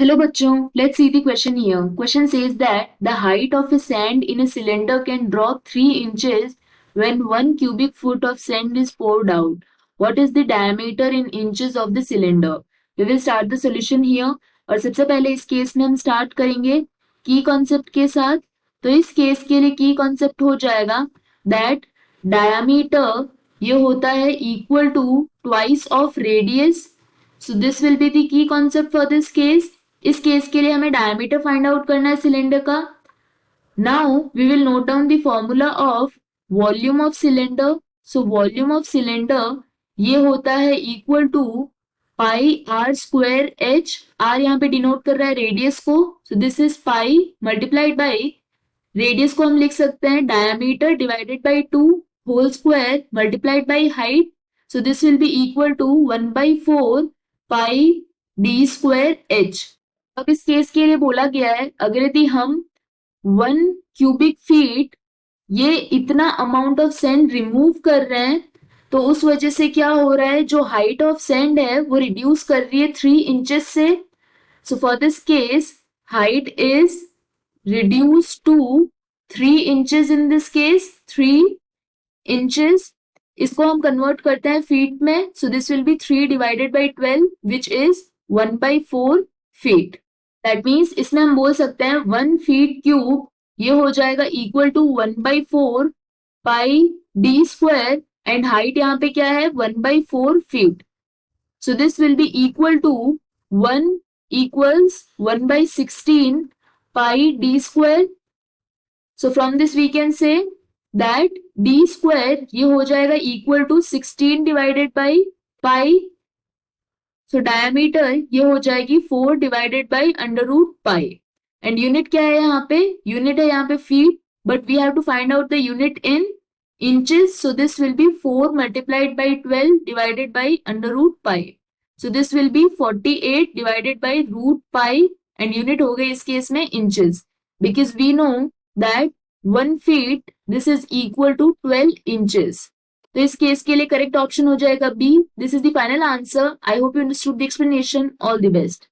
Hello bachchon, let's see the question here. Question says that the height of a sand in a cylinder can drop 3 inches when 1 cubic foot of sand is poured out. What is the diameter in inches of the cylinder? We will start the solution here. और सबसे पहले इस case में हम start करेंगे की concept के साथ. तो इस केस के लिए की कॉन्सेप्ट हो जाएगा दैट डायामीटर ये होता है equal to twice of radius. So this will be the key concept for this case. इस केस के लिए हमें डायमीटर फाइंड आउट करना है सिलेंडर का. Now we will note down the formula of volume of cylinder. So volume of cylinder ये होता है equal to pi R square H. R यहाँ पे डिनोट कर रहा है रेडियस को. So this is pi multiplied by radius को हम लिख सकते हैं diameter divided by 2 whole square multiplied by height. So this will be equal to 1/4 pi D square H. अब इस केस के लिए बोला गया है अगर यदि हम 1 क्यूबिक फीट ये इतना अमाउंट ऑफ सैंड रिमूव कर रहे हैं तो उस वजह से क्या हो रहा है जो हाइट ऑफ सैंड है वो रिड्यूस कर रही है 3 इंचेस से. So for this case height is reduce to 3 inches. In this case 3 inches. इसको हम कन्वर्ट करते हैं फीट में. So this will be 3 divided by 12 which is 1/4 feet. That means इसमें हम बोल सकते हैं 1 फीट क्यूब ये हो जाएगा equal to 1/4 pi D square and height यहाँ पे क्या है 1/4 feet. So this will be equal to 1 equals 1/16 pi D square. So from this we can say that D square ये हो जाएगा equal to 16 divided by pi. So diameter ये हो जाएगी 4 डिवाइडेड बाई √पाई. एंड यूनिट क्या है यहाँ पे? यूनिट है यहाँ पे feet but we have to find out the unit in inches. So this will be 4 multiplied by 12 divided by √pi. So this will be 48 divided by √पाई and unit हो गई इस केस में inches because we know that 1 feet this is equal to 12 inches. तो इस case के लिए correct option हो जाएगा B. This is the final answer. I hope you understood the explanation. All the best.